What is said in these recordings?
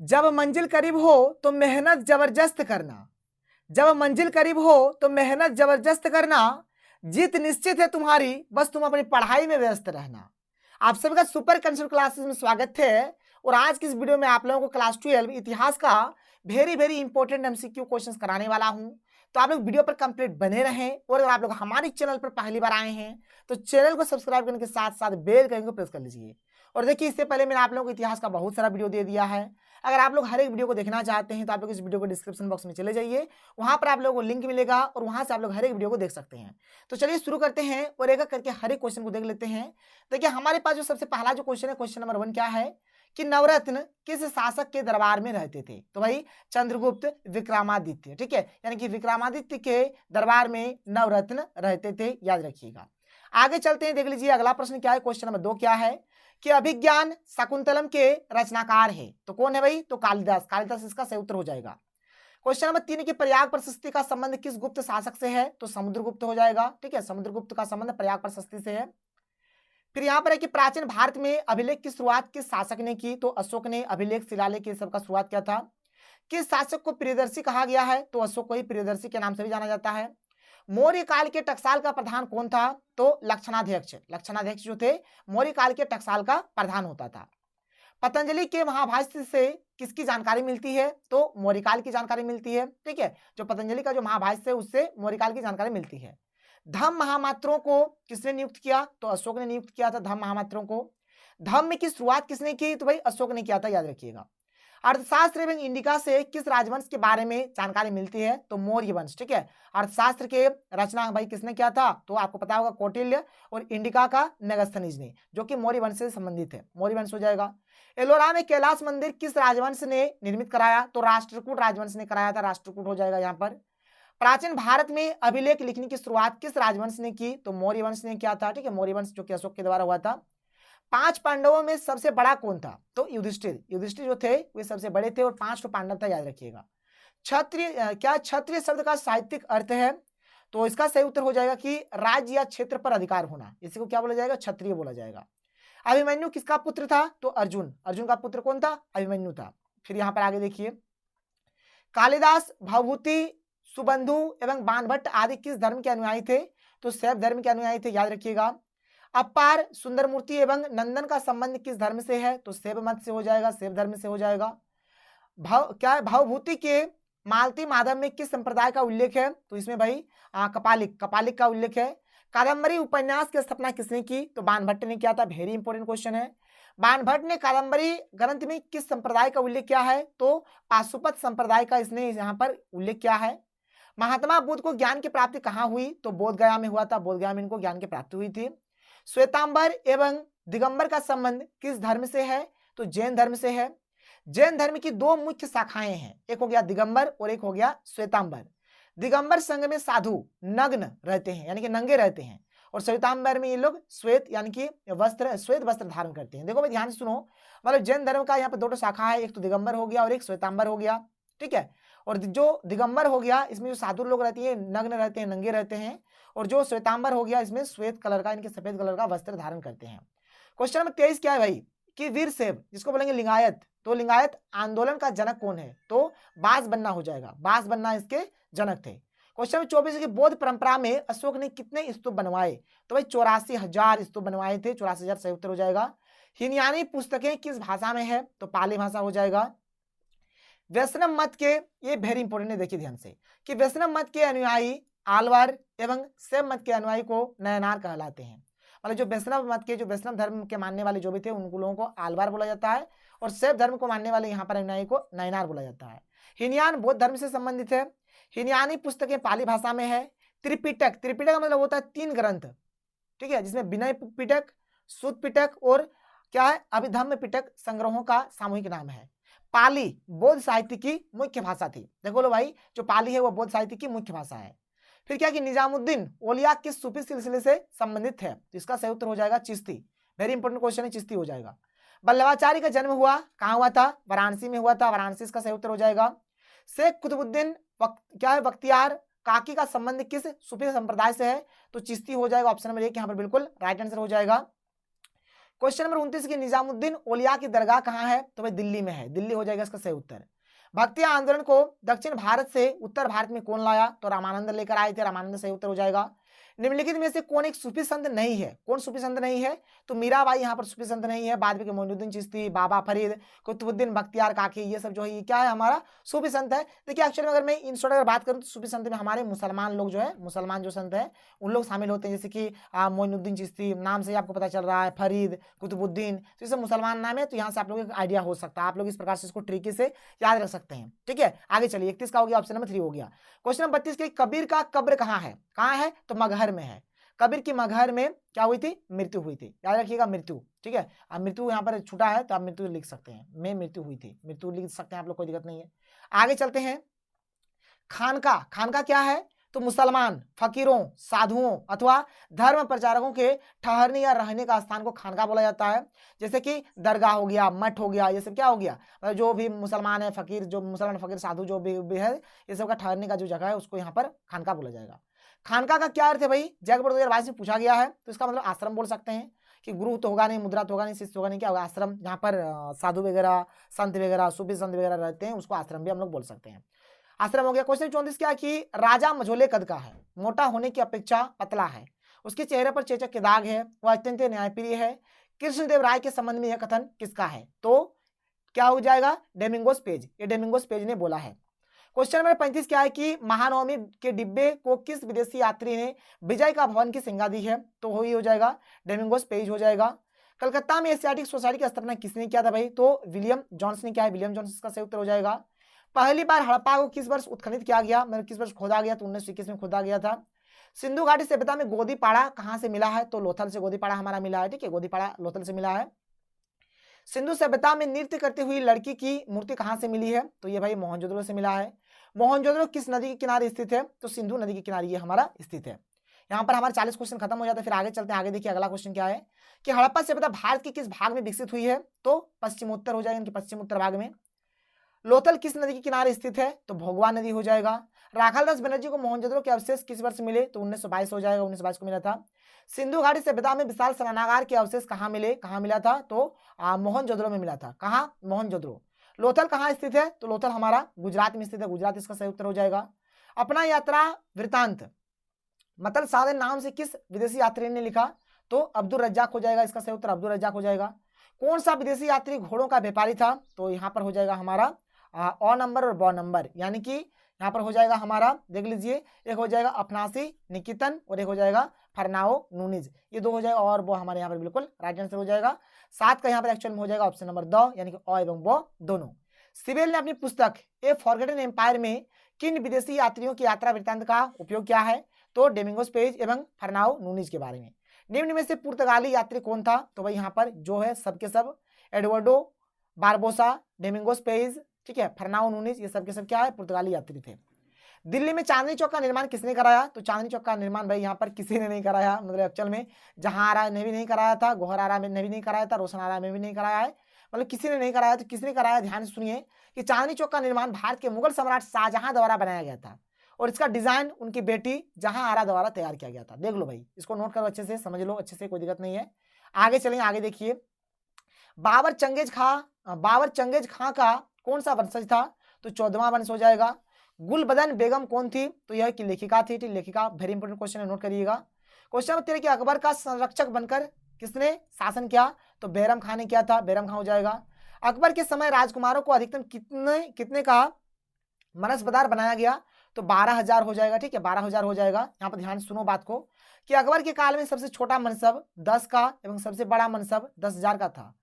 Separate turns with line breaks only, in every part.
जब मंजिल करीब हो तो मेहनत जबरदस्त करना, जब मंजिल करीब हो तो मेहनत जबरदस्त करना, जीत निश्चित है तुम्हारी, बस तुम अपनी पढ़ाई में व्यस्त रहना। आप सभी का सुपर कंसेप्ट क्लासेस में स्वागत है। और आज की इस वीडियो में आप लोगों को क्लास 12 इतिहास का वेरी इंपॉर्टेंट एमसीक्यू क्वेश्चंस कराने वाला हूं। तो आप लोग वीडियो पर कंप्लीट बने रहें। और अगर आप लोग हमारे चैनल पर पहली बार आए हैं तो चैनल को सब्सक्राइब करने के साथ साथ बेल आइकन को प्रेस कर लीजिए। और देखिए, इससे पहले मैंने आप लोगों को इतिहास का बहुत सारा वीडियो दे दिया है। अगर आप लोग हर एक वीडियो को देखना चाहते हैं तो आप लोग इस वीडियो को डिस्क्रिप्शन बॉक्स में चले जाइए, वहां पर आप लोगों को लिंक मिलेगा और वहां से आप लोग हर एक वीडियो को देख सकते हैं। तो चलिए शुरू करते हैं और एक एक करके हर एक क्वेश्चन को देख लेते हैं। देखिए, हमारे पास जो सबसे पहला जो क्वेश्चन है, क्वेश्चन नंबर 1 क्या है कि नवरत्न किस शासक के दरबार में रहते थे? तो भाई चंद्रगुप्त विक्रमादित्य, ठीक है, यानी कि विक्रमादित्य के दरबार में नवरत्न रहते थे, याद रखिएगा। आगे चलते हैं, देख लीजिए अगला प्रश्न क्या है। क्वेश्चन नंबर 2 क्या है कि अभिज्ञान शकुंतलम के रचनाकार है, तो कौन है भाई? तो कालिदास। कालिदास इसका सही उत्तर हो जाएगा। क्वेश्चन नंबर 3 की प्रयाग प्रशस्ति का संबंध किस गुप्त शासक से है? तो समुद्रगुप्त हो जाएगा, ठीक है, समुद्रगुप्त का संबंध प्रयाग प्रशस्ति से है। फिर यहाँ पर है कि प्राचीन भारत में अभिलेख की शुरुआत किस शासक ने की? तो अशोक ने अभिलेख शिलालेख ये सब का शुरुआत किया था। किस शासक को प्रियदर्शी कहा गया है? तो अशोक को ही प्रियदर्शी के नाम से भी जाना जाता है। मौर्य काल के टकसाल का प्रधान कौन था? तो लक्षणाध्यक्ष। लक्षणाध्यक्ष जो थे मौर्य काल के टकसाल का प्रधान होता था। पतंजलि के महाभाष्य से किसकी जानकारी मिलती है? तो मौर्यकाल की जानकारी मिलती है, ठीक है, जो पतंजलि का जो महाभाष्य है उससे मौर्यकाल की जानकारी मिलती है। धम्म महामात्रों को किसने नियुक्त किया? तो अशोक ने नियुक्त किया था धम्म महामात्रों को। धम्म की शुरुआत किसने की? तो भाई अशोक ने किया था, याद रखिएगा। अर्थशास्त्र एवं इंडिका से किस राजवंश के बारे में जानकारी मिलती है? तो मौर्य वंश, ठीक है। अर्थशास्त्र के रचना भाई किसने किया था? तो आपको पता होगा कौटिल्य, और इंडिका का मेगास्थनीज ने, जो कि मौर्य वंश से संबंधित है, मौर्य वंश हो जाएगा। एलोरा में कैलाश मंदिर किस राजवंश ने निर्मित कराया? तो राष्ट्रकूट राजवंश ने कराया था, राष्ट्रकूट हो जाएगा यहाँ पर। प्राचीन भारत में अभिलेख लिखने की शुरुआत किस राजवंश ने की? तो मौर्य वंश ने किया था, ठीक है, मौर्य वंश जो कि अशोक के द्वारा हुआ था। 5 पांडवों में सबसे बड़ा कौन था? तो युधिष्ठिर। युधिष्ठिर जो थे वे सबसे बड़े थे और 5 पांडव था, याद रखिएगा। क्षत्रिय क्या क्षत्रिय शब्द का साहित्यिक अर्थ है? तो इसका सही उत्तर हो जाएगा कि राज्य या क्षेत्र पर अधिकार होना, इसी को क्या बोला जाएगा? क्षत्रिय बोला जाएगा। अभिमन्यु किसका पुत्र था? तो अर्जुन। अर्जुन का पुत्र कौन था? अभिमन्यु था। फिर यहाँ पर आगे देखिए, कालिदास, भवभूति, सुबंधु एवं बाणभट्ट आदि किस धर्म के अनुयायी थे? तो शैव धर्म के अनुयायी थे, याद रखिएगा। अपार, सुंदरमूर्ति एवं नंदन का संबंध किस धर्म से है? तो शैव मत से हो जाएगा, शैव धर्म से हो जाएगा। क्या है भवभूति के मालती माधव में किस संप्रदाय का उल्लेख है? तो इसमें भाई कपालिक, कपालिक का उल्लेख है। कादम्बरी उपन्यास की स्थापना किसने की? तो बाणभट्ट ने किया था, वेरी इंपॉर्टेंट क्वेश्चन है। बाणभट्ट ने कादम्बरी ग्रंथ में किस संप्रदाय का उल्लेख किया है? तो पाशुपत संप्रदाय का इसने यहाँ पर उल्लेख किया है। महात्मा बुद्ध को ज्ञान की प्राप्ति कहाँ हुई? तो बोध गया में हुआ था, बोध गया में इनको ज्ञान की प्राप्ति हुई थी। श्वेतांबर एवं दिगंबर का संबंध किस धर्म से है? तो जैन धर्म से है। जैन धर्म की 2 मुख्य शाखाएं हैं, एक हो गया दिगंबर और एक हो गया श्वेतांबर। दिगंबर संघ में साधु नग्न रहते हैं, यानी कि नंगे रहते हैं, और श्वेतांबर में ये लोग श्वेत यानी कि वस्त्र, श्वेत वस्त्र धारण करते हैं। देखो भाई ध्यान से सुनो, मतलब जैन धर्म का यहाँ पे 2 शाखा है, एक तो दिगंबर हो गया और एक श्वेतांबर हो गया, ठीक है। और जो दिगंबर हो गया इसमें जो साधु लोग रहते हैं नग्न रहते हैं, नंगे रहते हैं, और जो श्वेतांबर हो गया इसमें श्वेत कलर का, इनके सफेद कलर का वस्त्र धारण करते हैं। क्वेश्चन नंबर 23 क्या है भाई कि वीरशैव जिसको बोलेंगे लिंगायत, तो लिंगायत आंदोलन का जनक कौन है? तो बास बन्ना हो जाएगा, बास बन्ना इसके जनक थे। क्वेश्चन नंबर 24 की बौद्ध परंपरा में अशोक ने कितने स्तूप बनवाए? तो भाई 84,000 स्तूप बनवाए थे, 84,000 सही उत्तर हो जाएगा। हिनयानी पुस्तकें किस भाषा में है? तो पाली भाषा हो जाएगा। वैष्णव मत के, ये वेरी इंपॉर्टेंट है, देखिए ध्यान से, कि वैष्णव मत के अनुयायी आलवार एवं शैव मत के अनुयायी को नयनार कहलाते हैं। मतलब जो वैष्णव मत के, जो वैष्णव धर्म के मानने वाले जो भी थे उन लोगों को आलवार बोला जाता है, और शैव धर्म को मानने वाले यहाँ पर अनुयायी को नयनार बोला जाता है। हिनयान बौद्ध धर्म से संबंधित है। हिनयानी पुस्तकें पाली भाषा में है। त्रिपिटक, त्रिपिटक का मतलब होता है 3 ग्रंथ, ठीक है, जिसमें विनय पिटक, सुत पिटक और क्या है अभिधम्म पिटक संग्रहों का सामूहिक नाम है। पाली बौद्ध साहित्य की मुख्य भाषा थी। देखो लो भाई, जो पाली है वो बौद्ध साहित्य की मुख्य भाषा है। फिर क्या कि निजामुद्दीन औलिया किस सूफी सिलसिले से संबंधित है? तो इसका सही उत्तर हो जाएगा चिश्ती, वेरी इंपॉर्टेंट क्वेश्चन है, चिश्ती हो जाएगा। वल्लभाचार्य का जन्म हुआ कहाँ हुआ था? वाराणसी में हुआ था, वाराणसी इसका सही उत्तर हो जाएगा। शेख कुतुबुद्दीन क्या है बख्तियार काकी का संबंध किस सूफी संप्रदाय से है? तो चिश्ती हो जाएगा, ऑप्शन नंबर 1 यहाँ पर बिल्कुल राइट आंसर हो जाएगा। क्वेश्चन नंबर 29 की निजामुद्दीन औलिया की दरगाह कहाँ है? तो भाई दिल्ली में है, दिल्ली हो जाएगा इसका सही उत्तर। भक्ति आंदोलन को दक्षिण भारत से उत्तर भारत में कौन लाया? तो रामानंद लेकर आए थे, रामानंद सही उत्तर हो जाएगा। निम्नलिखित में से कौन एक सूफी संत नहीं है? कौन सूफी संत नहीं है? तो मीराबाई यहाँ पर सूफी संत नहीं है। बाद में मोइनुद्दीन चिश्ती, बाबा फरीद, कुतुबुद्दीन बख्तियार काकी, ये सब जो है ये क्या है? हमारा सूफी संत है। देखिए एक्चुअली में अगर मैं इन शॉर्ट अगर बात करूँ तो सूफी संत में हमारे मुसलमान लोग जो है, मुसलमान जो संत है उन लोग शामिल होते हैं, जैसे कि मोइनुद्दीन चिश्ती, नाम से ही आपको पता चल रहा है, फरीद, कुतुबुद्दीन, तो ये सब मुसलमान नाम है। तो यहाँ से आप लोगों को आइडिया हो सकता है, आप लोग इस प्रकार से इसको ट्रिकी से याद रख सकते हैं। ठीक है, आगे चलिए। 31 का हो गया, ऑप्शन नंबर 3 हो गया। क्वेश्चन नंबर 32 के कबीर का कब्र कहाँ है? कहाँ है? तो मगहर में है। कबीर की मगहर में क्या हुई थी? मृत्यु हुई थी। याद रखिएगा मृत्यु। ठीक है, अब मृत्यु यहाँ पर छूटा है तो आप मृत्यु लिख सकते हैं, में मृत्यु हुई थी, मृत्यु लिख सकते हैं आप लोग, कोई दिक्कत नहीं है। आगे चलते हैं। खानका, खानका क्या है? तो मुसलमान फकीरों, साधुओं अथवा धर्म प्रचारकों के ठहरने या रहने का स्थान को खानका बोला जाता है। जैसे कि दरगाह हो गया, मठ हो गया, ये सब क्या हो गया? मतलब जो भी मुसलमान है, फकीर, जो मुसलमान फकीर साधु जो भी है, ये सब का ठहरने का जो जगह है उसको यहाँ पर खानका बोला जाएगा। खानका का क्या अर्थ है भाई? जैक बोर्ड 2022 में पूछा गया है, तो इसका मतलब आश्रम बोल सकते हैं कि गुरु तो होगा नहीं, मुद्रा तो होगा नहीं, शिष्य होगा नहीं, क्या होगा? आश्रम, जहाँ पर साधु वगैरह, संत वगैरह, सूफी संत वगैरह रहते हैं, उसको आश्रम भी हम लोग बोल सकते हैं। आश्रम हो गया। क्वेश्चन 34 क्या कि राजा मझोले कद का है, मोटा होने की अपेक्षा पतला है, उसके चेहरे पर चेचक के दाग है, वह अत्यंत न्यायप्रिय है। कृष्णदेव राय के संबंध में यह कथन किसका है? तो क्या हो जाएगा? डेमिंगोस पेज, ये डेमिंगोस पेज ने बोला है। क्वेश्चन नंबर 35 क्या है कि महानवमी के डिब्बे को किस विदेशी यात्री ने विजय का भवन की संज्ञा दी है? तो वही हो जाएगा डेमिंगोस पेज हो जाएगा। कलकत्ता में एशियाटिक सोसाइटी की स्थापना किसने किया था भाई? तो विलियम जोन्स ने किया है, विलियम जोन्स इसका सही उत्तर हो जाएगा। पहली बार हड़प्पा को किस वर्ष उत्खनन किया गया? मतलब किस वर्ष खोदा गया? तो 1921 में खोदा गया था। सिंधु घाटी सभ्यता में गोदीपाड़ा कहां से मिला है? तो लोथल से गोदीपाड़ा हमारा मिला है। ठीक है, गोदीपाड़ा लोथल से मिला है। सिंधु सभ्यता में नृत्य करती हुई लड़की की मूर्ति कहां से मिली है? तो ये भाई मोहनजोदड़ो से मिला है। मोहनजोदड़ो किस नदी के किनारे स्थित है? तो सिंधु नदी के किनारे ये हमारा स्थित है। यहाँ पर हमारे 40 क्वेश्चन खत्म हो जाते हैं, फिर आगे चलते हैं। आगे देखिए अगला क्वेश्चन क्या है कि हड़प्पा सभ्यता भारत के किस भाग में विकसित हुई है? तो पश्चिमोत्तर हो जाएगा, इनके पश्चिमोत्तर भाग में। लोथल किस नदी के किनारे स्थित है? तो भोगवा नदी हो जाएगा। राखालदास बनर्जी को मोहनजोदड़ो के अवशेष किस वर्ष मिले? तो 1922 हो जाएगा, 1922 को मिला था। सिंधु घाटी सभ्यता में विशाल स्नानागार के अवशेष कहाँ मिले? कहाँ मिला था? तो मोहनजोदड़ो में मिला था। कहाँ? मोहनजोदड़ो। लोथल कहाँ स्थित है? तो लोथल हमारा गुजरात में स्थित है, गुजरात इसका सही उत्तर हो जाएगा। अपना यात्रा वृतांत मतलब साधन नाम से किस विदेशी यात्री ने लिखा? तो अब्दुल रज्जाक हो जाएगा, इसका सही उत्तर अब्दुल रज्जाक हो जाएगा। कौन सा विदेशी यात्री घोड़ों का व्यापारी था? तो यहाँ पर हो जाएगा हमारा अ नंबर और ब नंबर, यानी कि यहाँ पर हो जाएगा हमारा, देख लीजिए, एक हो जाएगा अफनासी निकितन और एक हो जाएगा फरनाओ नूनिज, ये दो हो जाएगा, और वो हमारे यहाँ पर बिल्कुल राइट आंसर हो जाएगा। 7 का यहाँ पर एक्चुअल में हो जाएगा ऑप्शन नंबर द, यानी कि अ एवं ब दोनों। सिबेल ने अपनी पुस्तक ए फॉरगेटन एम्पायर में किन विदेशी यात्रियों की यात्रा वृत्तांत का उपयोग किया है? तो डेमिंगोस पेज एवं फरनाओ नूनिज के बारे में। निम्न में से पुर्तगाली यात्री कौन था? तो भाई यहाँ पर जो है सबके सब एडवर्डो बारबोसा, डेमिंगोस पेज, ठीक है, फरनाओ नूनिज, ये सब के सब क्या है? पुर्तगाली यात्री थे। दिल्ली में चांदनी चौक का निर्माण किसने कराया? तो चांदनी चौक का निर्माण भाई यहाँ पर किसी ने नहीं कराया, मतलब एक्चुअल में जहांआरा ने भी नहीं कराया था, गोहरारा ने भी नहीं कराया था, रोशनारा में भी नहीं कराया है, मतलब किसी ने नहीं कराया। तो किसने कराया? ध्यान से सुनिए कि चांदनी चौक का निर्माण भारत के मुगल सम्राट शाहजहां द्वारा बनाया गया था और इसका डिजाइन उनकी बेटी जहांआरा द्वारा तैयार किया गया था। देख लो भाई, इसको नोट करो अच्छे से, समझ लो अच्छे से, कोई दिक्कत नहीं है। आगे चलेंगे, आगे देखिए। बाबर चंगेज खां का कौन सा वंशज था? तो 14वां वंश हो जाएगा। गुलबदन बेगम कौन थी? तो यह की लेखिका थी, लेखिका, वेरी इंपोर्टेंट क्वेश्चन है, नोट करिएगा। क्वेश्चन नंबर 13 कि अकबर का संरक्षक बनकर किसने शासन किया? तो बैरम खान ने किया था, बैरम खान हो जाएगा। अकबर के समय राजकुमारों को अधिकतम कितने का मनसबदार बनाया गया? तो 12,000 हो जाएगा। ठीक है, 12,000 हो जाएगा। यहाँ पर ध्यान सुनो बात को कि अकबर के काल में सबसे छोटा मनसब 10 का एवं सबसे बड़ा मनसब 10,000 का था।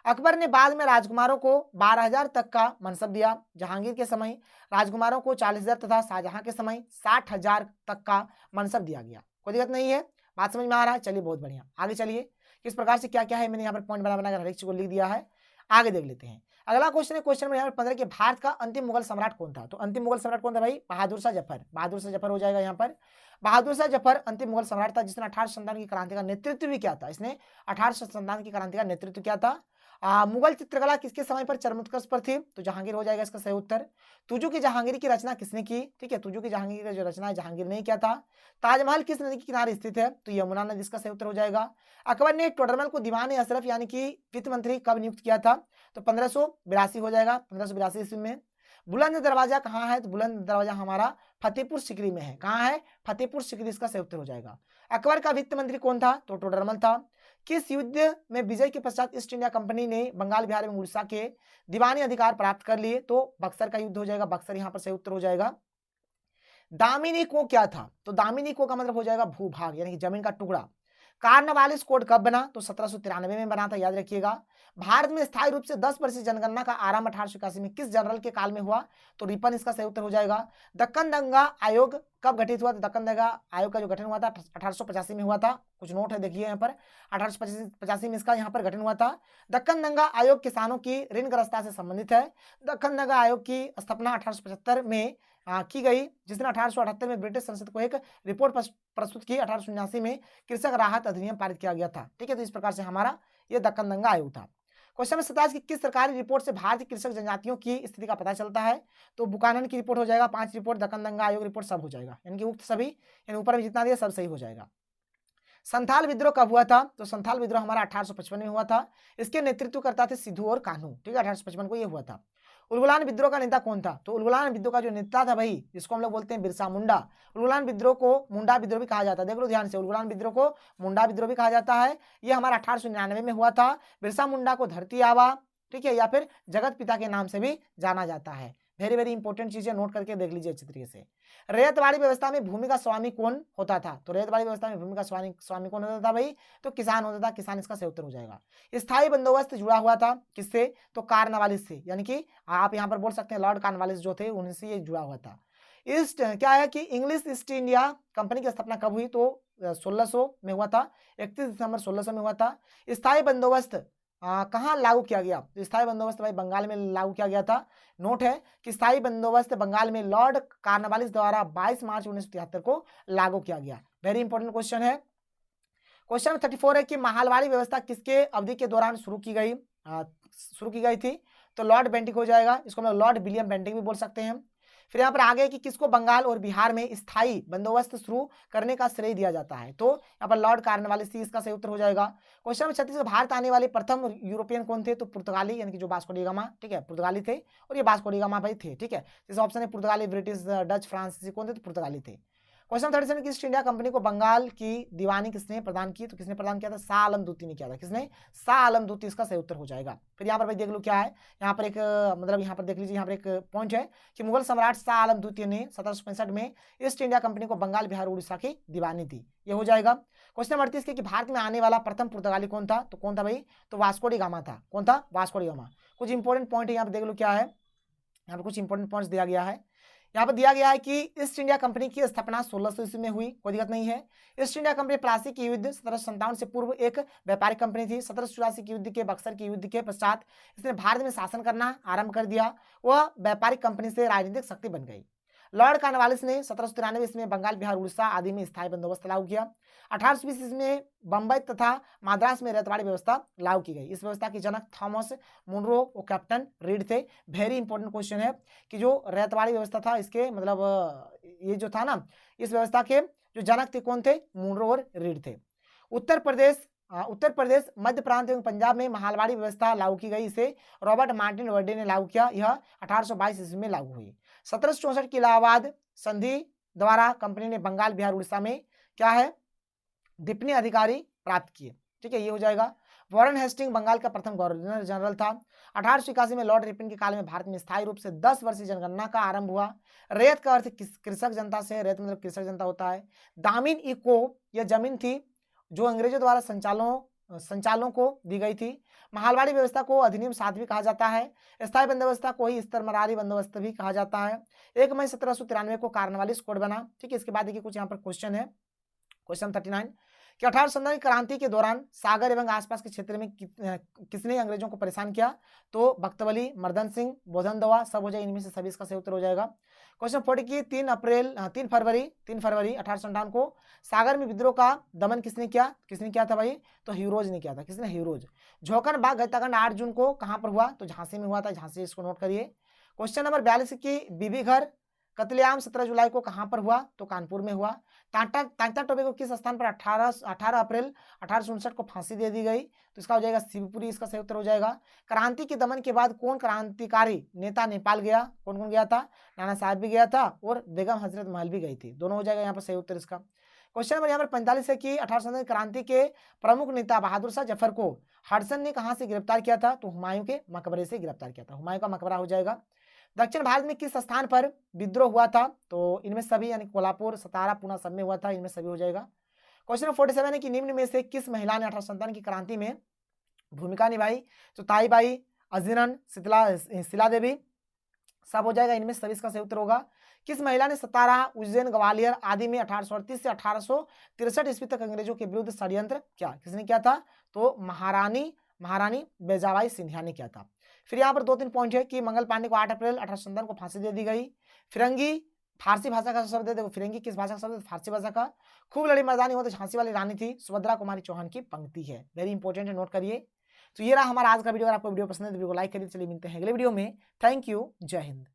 अकबर ने बाद में राजकुमारों को 12,000 तक का मनसब दिया। जहांगीर के समय राजकुमारों को 40,000 तथा शाहजहां के समय 60,000 तक का मनसब दिया गया। कोई दिक्कत नहीं है, बात समझ में आ रहा है? चलिए बहुत बढ़िया, आगे चलिए। किस प्रकार से क्या क्या है मैंने यहाँ पर पॉइंट बना बनाकर हर एक चीज को लिख दिया है। आगे देख लेते हैं। अगला क्वेश्चन है क्वेश्चन नंबर 15 कि भारत का अंतिम मुगल सम्राट कौन था? तो अंतिम मुगल सम्राट कौन था भाई? बहादुर शाह जफर, बहादुर शाह जफर हो जाएगा यहाँ पर। बहादुर शाह जफर अंतिम मुगल सम्राट था जिसने 18 संतान की क्रांति का नेतृत्व भी किया था। इसने 18 संतान की क्रांति का नेतृत्व किया था। मुगल चित्रकला किसके समय पर चरमोत्कर्ष पर थी? तो जहांगीर हो जाएगा इसका सही उत्तर। तुजू की जहांगीर की रचना किसने की? ठीक है, तुजू की जहांगीर की जो रचना है जहांगीर ने किया था। ताजमहल किस नदी के किनारे स्थित है? तो यमुना नदी इसका सही उत्तर हो जाएगा। अकबर ने टोडरमल को दीवान अशरफ यानी कि वित्त मंत्री कब नियुक्त किया था? तो 1582 हो जाएगा, 1582 ईस्वी में। बुलंद दरवाजा कहाँ है? तो बुलंद दरवाजा हमारा फतेहपुर सिकरी में है। कहाँ है? फतेहपुर सिकरी इसका सही उत्तर हो जाएगा। अकबर का वित्त मंत्री कौन था? तो टोडरमल था। किस युद्ध में विजय के पश्चात ईस्ट इंडिया कंपनी ने बंगाल, बिहार एवं उड़ीसा के दीवानी अधिकार प्राप्त कर लिए? तो बक्सर का युद्ध हो जाएगा। बक्सर यहाँ पर सही उत्तर हो जाएगा। दामिनी को क्या था? तो दामिनी को का मतलब हो जाएगा भूभाग यानी कि जमीन का टुकड़ा। कार्नवालिस कोड कब बना? तो 1793 में बना था, याद रखिएगा। भारत में स्थायी रूप से 10% जनगणना का आरंभ 1881 में किस जनरल के काल में हुआ? तो रिपन इसका सही उत्तर हो जाएगा। दक्कन दंगा आयोग कब गठित हुआ? तो दक्कन दंगा आयोग का जो गठन हुआ था 1885 में हुआ था। कुछ नोट है देखिए यहाँ पर, 1885 में इसका यहाँ पर गठन हुआ था। दक्कन दंगा आयोग किसानों की ऋणग्रस्तता से संबंधित है। दक्कन दंगा आयोग की स्थापना 1875 में की गई, जिसने 1878 में ब्रिटिश संसद को एक रिपोर्ट प्रस्तुत की। 1879 में कृषक राहत अधिनियम पारित किया गया था। ठीक है, तो इस प्रकार से हमारा ये दक्कन दंगा आयोग था। क्वेश्चन नंबर 27 की किस सरकारी रिपोर्ट से भारतीय कृषक जनजातियों की स्थिति का पता चलता है? तो बुकानन की रिपोर्ट हो जाएगा, 5 रिपोर्ट, दक्कन दंगा आयोग रिपोर्ट सब हो जाएगा, यानी कि उक्त सभी, यानी ऊपर में जितना दिया सब सही हो जाएगा। संथाल विद्रोह कब हुआ था? तो संथाल विद्रोह हमारा 1855 में हुआ था। इसके नेतृत्व करता थे सिद्धू और कान्हू। ठीक है, 1855 को ये हुआ था। उलगुलान विद्रोह का नेता कौन था? तो उलगुलान विद्रोह का जो नेता था भाई, जिसको हम लोग बोलते हैं बिरसा मुंडा। उलगुलान विद्रोह को मुंडा विद्रोह भी कहा जाता है। देख लो ध्यान से, उलगुलान विद्रोह को मुंडा विद्रोह भी कहा जाता है। ये हमारा 1899 में हुआ था। बिरसा मुंडा को धरती आबा, ठीक है, या फिर जगत पिता के नाम से भी जाना जाता है। वेरी वेरी इंपॉर्टेंट चीजें नोट करके देख लीजिए अच्छी तरीके से। रैयतवाड़ी व्यवस्था में भूमि का स्वामी कौन होता था? तो रैयतवाड़ी व्यवस्था में भूमि का स्वामी कौन होता था भाई? तो किसान होता था। किसान इसका सही उत्तर हो जाएगा। स्थायी बंदोबस्त जुड़ा हुआ था किससे? तो कार्नवालिस से, यानी कि आप यहाँ पर बोल सकते हैं लॉर्ड कार्नवालिस जो थे उनसे ये जुड़ा हुआ था। ईस्ट क्या है कि इंग्लिश ईस्ट इंडिया कंपनी की स्थापना कब हुई? तो 1600 में हुआ था, 31 दिसंबर 1600 में हुआ था। स्थायी बंदोबस्त कहाँ लागू किया गया? तो स्थायी बंदोबस्त भाई बंगाल में लागू किया गया था। नोट है कि स्थायी बंदोबस्त बंगाल में लॉर्ड कार्नवालिस द्वारा 22 मार्च 1973 को लागू किया गया। वेरी इंपॉर्टेंट क्वेश्चन है। क्वेश्चन 34 है कि महालवाड़ी व्यवस्था किसके अवधि के दौरान शुरू की गई थी? तो लॉर्ड बेंटिक हो जाएगा। इसको हम लोग लॉर्ड विलियम बेंटिक भी बोल सकते हैं। फिर यहाँ पर आगे कि किसको बंगाल और बिहार में स्थायी बंदोबस्त शुरू करने का श्रेय दिया जाता है? तो यहाँ पर लॉर्ड कार्नवालिस इसका सही उत्तर हो जाएगा। क्वेश्चन नंबर 36 भारत आने वाले प्रथम यूरोपियन कौन थे? तो पुर्तगाली, यानी कि जो वास्को डी गामा, ठीक है, पुर्तगाली थे। और ये वास्को डी गामा भाई थे। ठीक है, जैसे ऑप्शन है पुर्तगाली, ब्रिटिश, डच, फ्रांसीसी कौन थे? तो पुर्तगाली थे। क्वेश्चन 37 ईस्ट इंडिया कंपनी को बंगाल की दीवानी किसने प्रदान की? तो किसने प्रदान किया था? शाह आलम द्वितीय ने किया था। किसने? शाह आलम द्वितीय इसका सही उत्तर हो जाएगा। फिर यहाँ पर भाई देख लो क्या है, यहाँ पर एक मतलब यहाँ पर देख लीजिए, यहाँ पर एक पॉइंट है कि मुगल सम्राट शाह आलम द्वितीय ने 1765 में ईस्ट इंडिया कंपनी को बंगाल, बिहार, उड़ीसा की दीवानी दी। ये हो जाएगा। क्वेश्चन नंबर 38 कि भारत में आने वाला प्रथम पुर्तगाली कौन था? तो कौन था भाई? तो वास्को डी गामा था। कौन था? Vasco D gamma. कुछ इंपॉर्टेंट पॉइंट है यहाँ पर देख लो क्या है, यहाँ पर कुछ इंपॉर्टेंट पॉइंट्स दिया गया है। यहाँ पर दिया गया है कि ईस्ट इंडिया कंपनी की स्थापना 1600 ईस्वी में हुई, कोई दिक्कत नहीं है। ईस्ट इंडिया कंपनी प्लासी की युद्ध 1757 से पूर्व एक व्यापारिक कंपनी थी। 1784 की युद्ध के बक्सर की युद्ध के पश्चात इसने भारत में शासन करना आरंभ कर दिया। वह व्यापारिक कंपनी से राजनीतिक शक्ति बन गई। लॉर्ड कार्नवालिस ने 1793 ईस्वी में बंगाल, बिहार, उड़ीसा आदि में स्थायी बंदोबस्त लागू किया। 1820 ईस्वी में बंबई तथा मद्रास में रैयतवाड़ी व्यवस्था लागू की गई। इस व्यवस्था के जनक थॉमस मुनरो और कैप्टन रीड थे। वेरी इंपॉर्टेंट क्वेश्चन है कि जो रैयतवाड़ी व्यवस्था था इसके मतलब ये जो था ना, इस व्यवस्था के जो जनक थे कौन थे? मुनरो और रीड थे। उत्तर प्रदेश, मध्य प्रांत एवं पंजाब में महालवाड़ी व्यवस्था लागू की गई। इसे रॉबर्ट मार्टिन वर्डे ने लागू किया। यह 1822 ईस्वी में लागू हुई। 1764 की इलाहाबाद संधि द्वारा कंपनी ने बंगाल, बिहार, उड़ीसा में क्या है? डिप्टी अधिकारी प्राप्त किए। ठीक है, ये हो जाएगा। वॉरेन हेस्टिंग बंगाल का प्रथम गवर्नर जनरल था। 1881 में लॉर्ड रिपन के काल में भारत में स्थायी रूप से 10 वर्षीय जनगणना का आरंभ हुआ। रैयत का अर्थ कृषक जनता से, रैयत मतलब कृषक जनता होता है। दामिन ई को यह जमीन थी जो अंग्रेजों द्वारा संचालकों को दी गई थी। महालवाड़ी व्यवस्था को अधिनियम 7 भी कहा जाता है। स्थायी बंदोबस्त को ही स्तरमरारी बंदोबस्त भी कहा जाता है। 1 मई 1793 को कार्नवालिस कोड बना। ठीक है, इसके बाद देखिए कुछ यहाँ पर क्वेश्चन है। क्वेश्चन 39 कि 1857 क्रांति के दौरान सागर एवं आसपास के क्षेत्र में किसने अंग्रेजों को परेशान किया? तो बख्तवली, मर्दन सिंह, बोधन दवा सब हो जाए, इनमें से सभी इसका सही उत्तर हो जाएगा। क्वेश्चन 40 की 3 फरवरी 1857 को सागर में विद्रोह का दमन किसने किया? किसने किया था भाई? तो ह्यूरोज ने किया था। किसने? ह्यूरोज। झोंकन बाग हत्याकांड 8 जून को कहां पर हुआ? तो झांसी में हुआ था, झांसी, इसको नोट करिए। क्वेश्चन नंबर 42 की बीबी घर कत्लेआम 17 जुलाई को कहां पर हुआ? तो कानपुर में हुआ। तांता टोपे को किस स्थान पर 18 अप्रैल 1859 को फांसी दे दी गई? तो इसका हो जाएगा शिवपुरी, इसका सही उत्तर हो जाएगा। क्रांति के दमन के बाद कौन क्रांतिकारी नेता नेपाल गया? कौन कौन गया था? नाना साहब भी गया था और बेगम हजरत महल भी गई थी, दोनों हो जाएगा यहाँ पर सही उत्तर इसका। क्वेश्चन नंबर यहाँ पर 45 है कि 1857 क्रांति के प्रमुख नेता बहादुर शाह जफर को हडसन ने कहां से गिरफ्तार किया था? तो हुमायूं के मकबरे से गिरफ्तार किया था, हुमायूं का मकबरा हो जाएगा। दक्षिण भारत में किस स्थान पर विद्रोह हुआ था? तो इनमें सभी, यानी कोल्हापुर, सतारा, पूना सब में हुआ था, इनमें सभी हो जाएगा। क्वेश्चन नंबर 47 है कि निम्न में से किस महिला ने 1857 की क्रांति में भूमिका निभाई? तो ताईबाई, अजीरन, शिला देवी, सब हो जाएगा, इनमें सभी इसका सही उत्तर होगा। किस महिला ने सतारा, उज्जैन, ग्वालियर आदि में 1838 से 1863 ईस्वी तक अंग्रेजों के विरुद्ध षड्यंत्र किया? किसने किया था? तो महारानी बेजाबाई सिंधिया ने किया था। फिर यहाँ पर 2-3 पॉइंट है कि मंगल पांडे को 8 अप्रैल 1857 को फांसी दे दी गई। फिरंगी फारसी भाषा का शब्द है, देखो फिरंगी किस भाषा का शब्द है? फारसी भाषा का। खूब लड़ी मर्दानी हो तो झांसी वाली रानी थी, सुभद्रा कुमारी चौहान की पंक्ति है, वेरी इंपॉर्टेंट है, नोट करिए। तो ये रहा हमारा आज का वीडियो। अगर आपको वीडियो पसंद है तो वीडियो को लाइक करिए। चलिए मिलते हैं अगले वीडियो में। थैंक यू, जय हिंद।